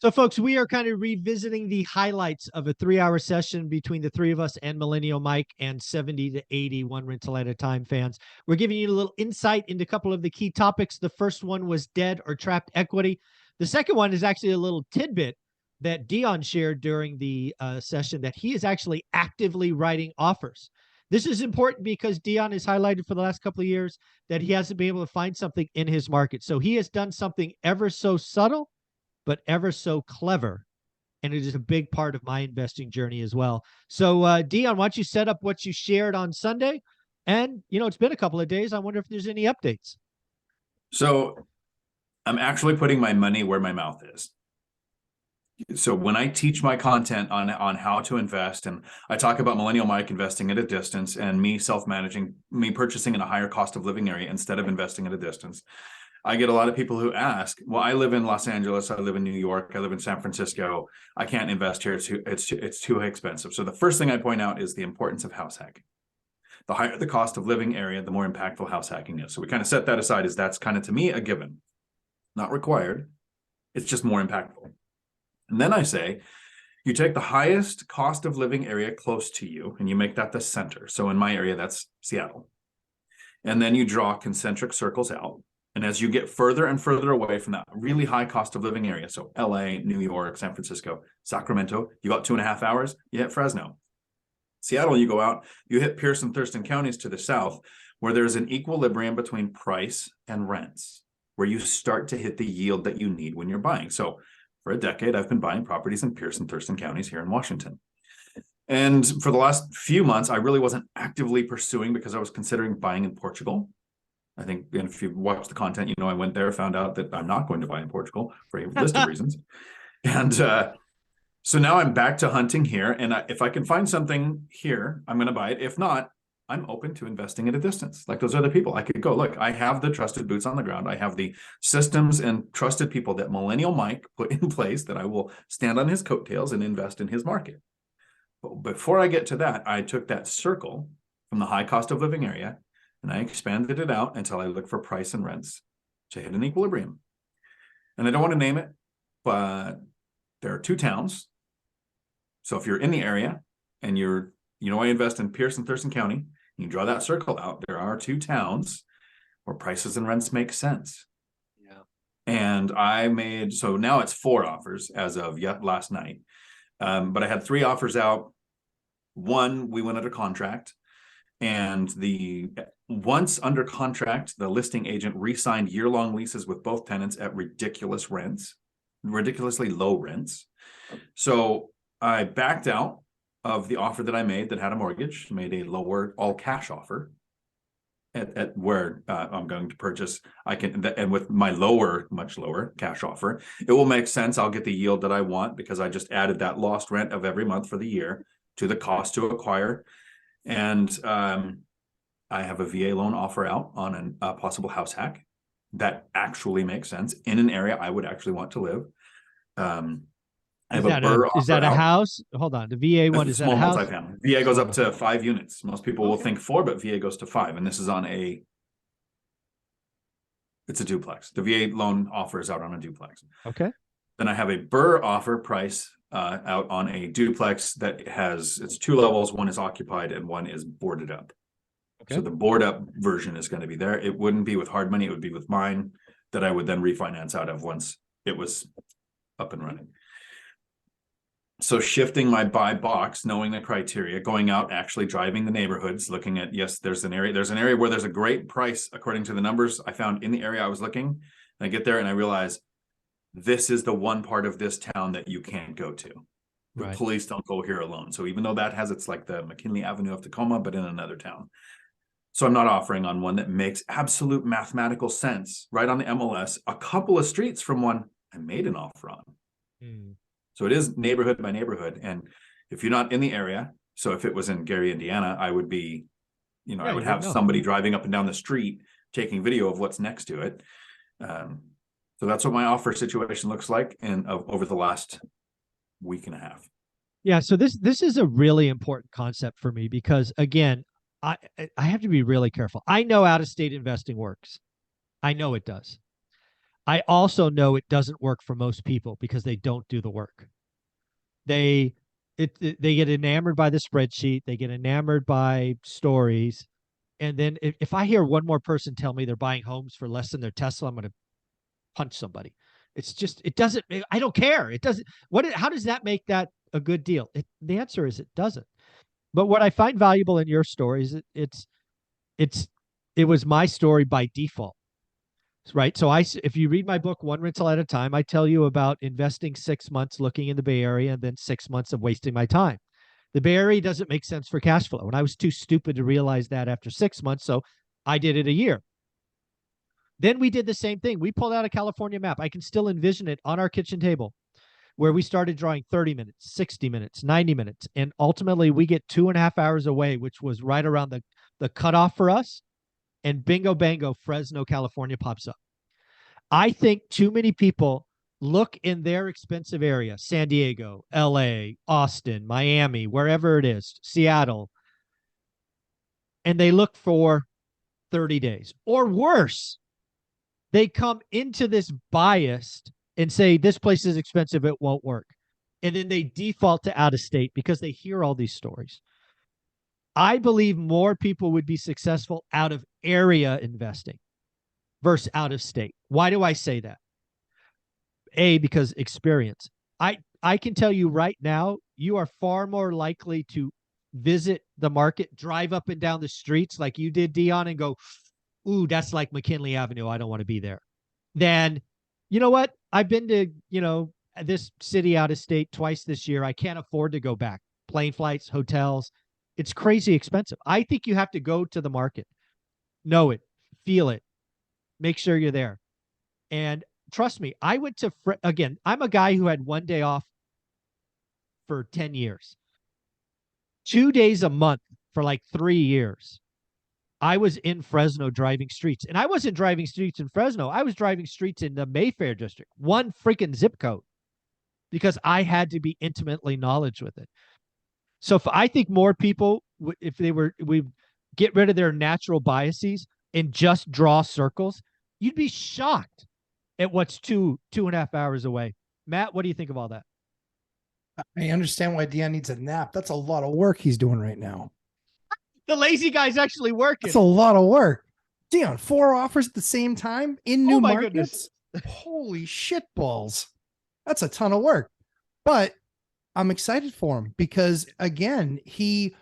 So, folks, we are kind of revisiting the highlights of a 3-hour session between the three of us and Millennial Mike and 70 to 80 One Rental at a Time fans. We're giving you a little insight into a couple of the key topics. The first one was dead or trapped equity. The second one is actually a little tidbit that Dion shared during the session, that he is actually actively writing offers. This is important because Dion has highlighted for the last couple of years that he hasn't been able to find something in his market. So he has done something ever so subtle, but ever so clever. And it is a big part of my investing journey as well. So, Dion, why don't you set up what you shared on Sunday? And, it's been a couple of days. I wonder if there's any updates. So I'm actually putting my money where my mouth is. So when I teach my content on how to invest, and I talk about Millennial Mike investing at a distance and me self-managing, me purchasing in a higher cost of living area instead of investing at a distance, I get a lot of people who ask, well, I live in Los Angeles, I live in New York, I live in San Francisco. I can't invest here. It's too expensive. So the first thing I point out is the importance of house hacking. The higher the cost of living area, the more impactful house hacking is. So we kind of set that aside as that's kind of, to me, a given. Not required. It's just more impactful. And then I say, you take the highest cost of living area close to you and you make that the center. So in my area, that's Seattle. And then you draw concentric circles out. And as you get further and further away from that really high cost of living area, so LA, New York, San Francisco, Sacramento, you got 2.5 hours, you hit Fresno. Seattle, you go out, you hit Pierce and Thurston counties to the south, where there's an equilibrium between price and rents, where you start to hit the yield that you need when you're buying. So for a decade, I've been buying properties in Pierce and Thurston counties here in Washington. And for the last few months, I really wasn't actively pursuing because I was considering buying in Portugal. I think, and if you watch the content, I went there, found out that I'm not going to buy in Portugal for a list of reasons. And so now I'm back to hunting here. And if I can find something here, I'm going to buy it. If not, I'm open to investing at a distance. Like those other people, I could go, look, I have the trusted boots on the ground. I have the systems and trusted people that Millennial Mike put in place that I will stand on his coattails and invest in his market. But before I get to that, I took that circle from the high cost of living area and I expanded it out until I look for price and rents to hit an equilibrium. And I don't want to name it, but there are 2 towns. So if you're in the area and I invest in Pierce and Thurston County, you draw that circle out, there are 2 towns where prices and rents make sense. Yeah. And so now it's 4 offers as of last night. But I had 3 offers out. 1, we went under contract. And once under contract, the listing agent re-signed year-long leases with both tenants at ridiculously low rents. So I backed out of the offer that I made that had a mortgage, made a lower all-cash offer at where I'm going to purchase. And with my much lower cash offer, it will make sense. I'll get the yield that I want because I just added that lost rent of every month for the year to the cost to acquire. And I have a VA loan offer out on a possible house hack that actually makes sense in an area I would actually want to live. I have a BRRRR offer. Is that a house? Hold on. The VA one, is that a house? Multifamily. VA goes up to 5 units. Most people will think 4, but VA goes to 5. And this is it's a duplex. The VA loan offer is out on a duplex. Okay. Then I have a BRRRR offer price out on a duplex that it's 2 levels. One is occupied and one is boarded up. Okay. So the board up version is going to be there. It wouldn't be with hard money. It would be with mine that I would then refinance out of once it was up and running. So shifting my buy box, knowing the criteria, going out, actually driving the neighborhoods, looking at, yes, there's an area where there's a great price according to the numbers I found in the area I was looking. And I get there and I realize this is the one part of this town that you can't go to. The police don't go here alone. So even though it's like the McKinley Avenue of Tacoma, but in another town. So I'm not offering on one that makes absolute mathematical sense right on the MLS, a couple of streets from one I made an offer on. So it is neighborhood by neighborhood. And if you're not in the area, so if it was in Gary, Indiana, I would be, I would have somebody driving up and down the street taking video of what's next to it. So that's what my offer situation looks like over the last week and a half. Yeah. So this is a really important concept for me because, again, I have to be really careful. I know out-of-state investing works. I know it does. I also know it doesn't work for most people because they don't do the work. They they get enamored by the spreadsheet, they get enamored by stories, and then if I hear one more person tell me they're buying homes for less than their Tesla, I'm going to punch somebody. It's just it doesn't. I don't care. It doesn't. How does that make that a good deal? The answer is it doesn't. But what I find valuable in your story is it's it was my story by default, right? So if you read my book One Rental at a Time, I tell you about investing 6 months looking in the Bay Area and then 6 months of wasting my time. The Bay Area doesn't make sense for cash flow, and I was too stupid to realize that after 6 months, so I did it a year. Then we did the same thing. We pulled out a California map. I can still envision it on our kitchen table, where we started drawing 30 minutes, 60 minutes, 90 minutes. And ultimately we get 2.5 hours away, which was right around the cutoff for us. And bingo, bango, Fresno, California pops up. I think too many people look in their expensive area, San Diego, LA, Austin, Miami, wherever it is, Seattle, and they look for 30 days or worse. They come into this biased and say, this place is expensive, it won't work. And then they default to out of state because they hear all these stories. I believe more people would be successful out of area investing versus out of state. Why do I say that? Because experience. I can tell you right now, you are far more likely to visit the market, drive up and down the streets like you did, Dion, and go, ooh, that's like McKinley Avenue. I don't want to be there. Then, you know what? I've been to, this city out of state twice this year. I can't afford to go back. Plane flights, hotels. It's crazy expensive. I think you have to go to the market, know it, feel it, make sure you're there. And trust me, I went to, again, I'm a guy who had one day off for 10 years, 2 days a month for like 3 years. I was in Fresno driving streets, and I wasn't driving streets in Fresno. I was driving streets in the Mayfair district, one freaking zip code, because I had to be intimately knowledgeable with it. So I think more people, if we get rid of their natural biases and just draw circles, you'd be shocked at what's 2.5 hours away. Matt, what do you think of all that? I understand why Dion needs a nap. That's a lot of work he's doing right now. The lazy guy's actually working. That's a lot of work. Dion, 4 offers at the same time in new markets. Holy shit balls. That's a ton of work. But I'm excited for him because, again, he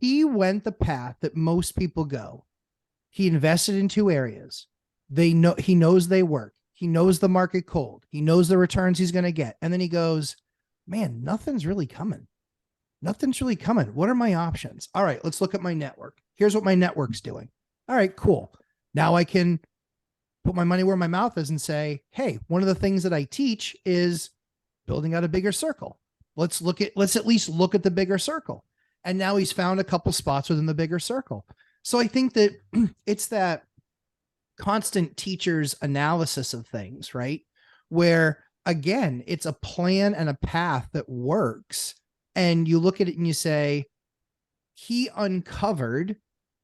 went the path that most people go. He invested in 2 areas. He knows they work. He knows the market cold. He knows the returns he's going to get. And then he goes, man, nothing's really coming. Nothing's really coming. What are my options? All right, let's look at my network. Here's what my network's doing. All right, cool. Now I can put my money where my mouth is and say, hey, one of the things that I teach is building out a bigger circle. Let's at least look at the bigger circle. And now he's found a couple spots within the bigger circle. So I think that it's that constant teacher's analysis of things, right? Where, again, it's a plan and a path that works. And you look at it and you say, he uncovered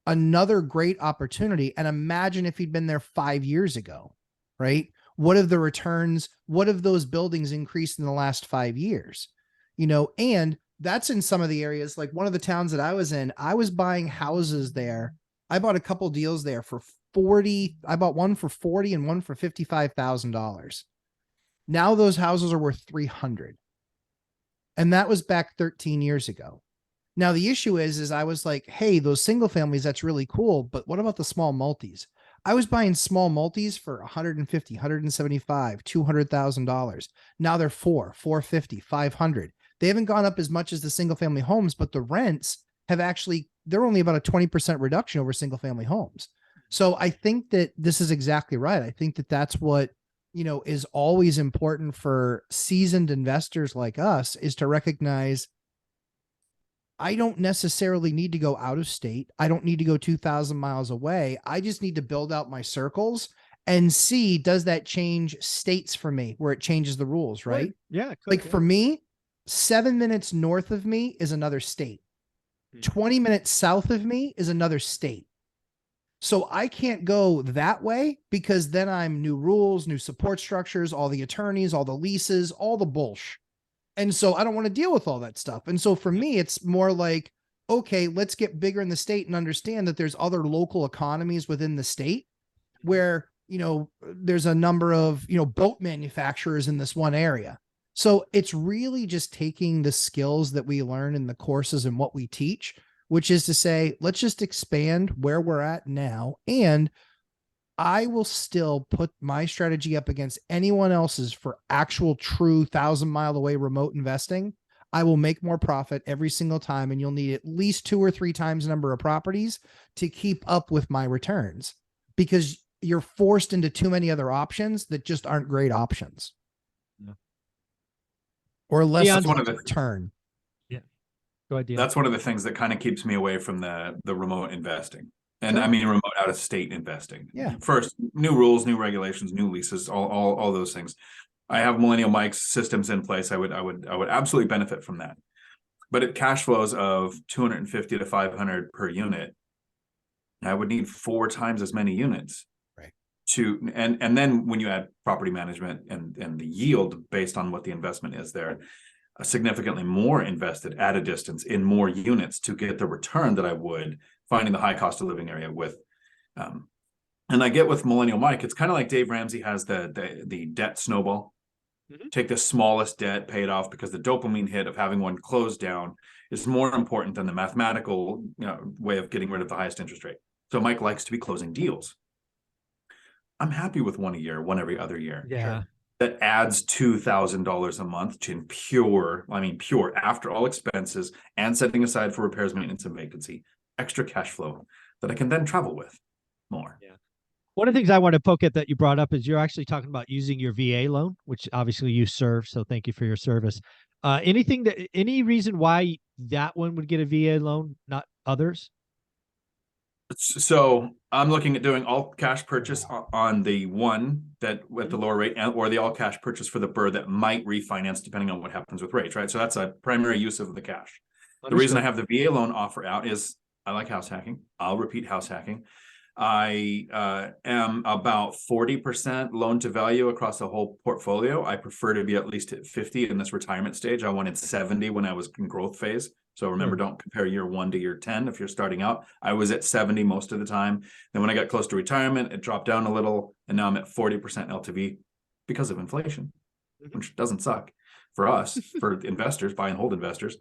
another great opportunity. And imagine if he'd been there 5 years ago, right? What have the returns, what have those buildings increased in the last 5 years? And that's in some of the areas, like one of the towns that I was in, I was buying houses there. I bought a couple deals there for 40. I bought one for 40 and one for $55,000. Now those houses are worth 300. And that was back 13 years ago. Now the issue is I was like, hey, those single families, that's really cool. But what about the small multis? I was buying small multis for 150, 175, $200,000. Now they're 450, 500. They haven't gone up as much as the single family homes, but the rents have they're only about a 20% reduction over single family homes. So I think that this is exactly right. I think that that's what, is always important for seasoned investors like us, is to recognize I don't necessarily need to go out of state. I don't need to go 2,000 miles away. I just need to build out my circles and see, does that change states for me where it changes the rules, right? Yeah. For me, 7 minutes north of me is another state. 20 minutes south of me is another state. So I can't go that way because then I'm new rules, new support structures, all the attorneys, all the leases, all the bullshit. And so I don't want to deal with all that stuff. And so for me, it's more like, okay, let's get bigger in the state and understand that there's other local economies within the state where, there's a number of, boat manufacturers in this one area. So it's really just taking the skills that we learn in the courses and what we teach, which is to say, let's just expand where we're at now. And I will still put my strategy up against anyone else's for actual true 1,000-mile away remote investing. I will make more profit every single time. And you'll need at least 2 or 3 times the number of properties to keep up with my returns, because you're forced into too many other options that just aren't great options. Yeah. Or less Dion's one of the return. Yeah. Go ahead, Dion. That's one of the things that kind of keeps me away from the remote investing. And I mean, remote out of state investing. Yeah. First, new rules, new regulations, new leases, all those things. I have Millennial Mike's systems in place. I would absolutely benefit from that. But at cash flows of 250 to 500 per unit, I would need 4 times as many units. Right. And then when you add property management and the yield based on what the investment is there, significantly more invested at a distance in more units to get the return that I would finding the high cost of living area with. And I get with Millennial Mike, it's kind of like Dave Ramsey has the debt snowball. Mm-hmm. Take the smallest debt, pay it off, because the dopamine hit of having one closed down is more important than the mathematical way of getting rid of the highest interest rate. So Mike likes to be closing deals. I'm happy with one a year, one every other year. Yeah. That adds $2,000 a month to pure after all expenses and setting aside for repairs, maintenance, and vacancy, extra cash flow that I can then travel with more. Yeah. One of the things I want to poke at that you brought up is you're actually talking about using your VA loan, which obviously you serve. So thank you for your service. Any reason why that one would get a VA loan, not others? So I'm looking at doing all cash purchase on the one that with the lower rate, or the all cash purchase for the BRRRR that might refinance depending on what happens with rates, right? So that's a primary use of the cash. Understood. The reason I have the VA loan offer out is I like house hacking. I'll repeat house hacking. I am about 40% loan to value across the whole portfolio. I prefer to be at least at 50 in this retirement stage. I wanted 70 when I was in growth phase. So remember, don't compare year 1 to year 10 if you're starting out. I was at 70 most of the time. Then when I got close to retirement, it dropped down a little, and now I'm at 40% LTV because of inflation, which doesn't suck for us, for investors, buy and hold investors.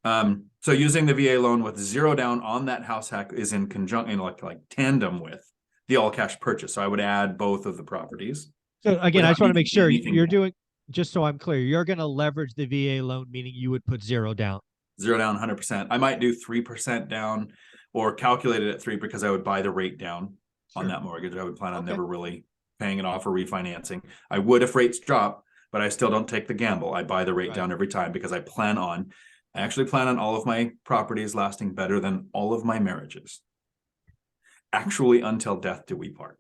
So using the VA loan with 0 down on that house hack is in conjunction, like tandem with the all cash purchase. So I would add both of the properties. So again, I just want to make sure you're doing, just so I'm clear, you're going to leverage the VA loan, meaning you would put 0 down. 0 down, 100%. I might do 3% down, or calculate it at 3 because I would buy the rate down on that mortgage. I would plan on never really paying it off or refinancing. I would if rates drop, but I still don't take the gamble. I buy the rate down every time because I actually plan on all of my properties lasting better than all of my marriages. Actually, until death do we part.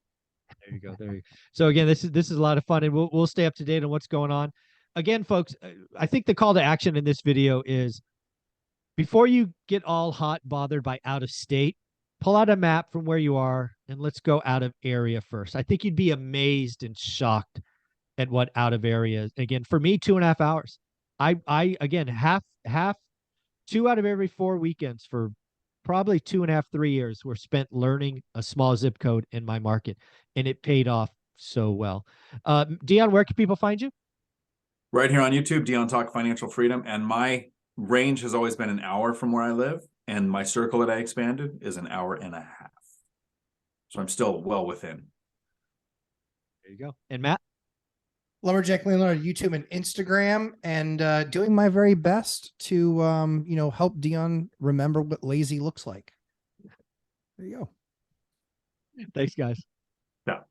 There you go. There you go. So again, this is a lot of fun, and we'll stay up to date on what's going on. Again, folks, I think the call to action in this video is, before you get all hot bothered by out of state, pull out a map from where you are and let's go out of area first. I think you'd be amazed and shocked at what out of area is. Again, for me, 2.5 hours. I again, half 2 out of every 4 weekends for probably 2.5, 3 years were spent learning a small zip code in my market, and it paid off so well. Dion, where can people find you? Right here on YouTube, Dion Talk Financial Freedom. And my range has always been an hour from where I live, and my circle that I expanded is an hour and a half. So I'm still well within. There you go. And Matt? Lumberjack Landlord, YouTube and Instagram, and doing my very best to help Dion remember what lazy looks like. There you go. Thanks, guys. Yeah.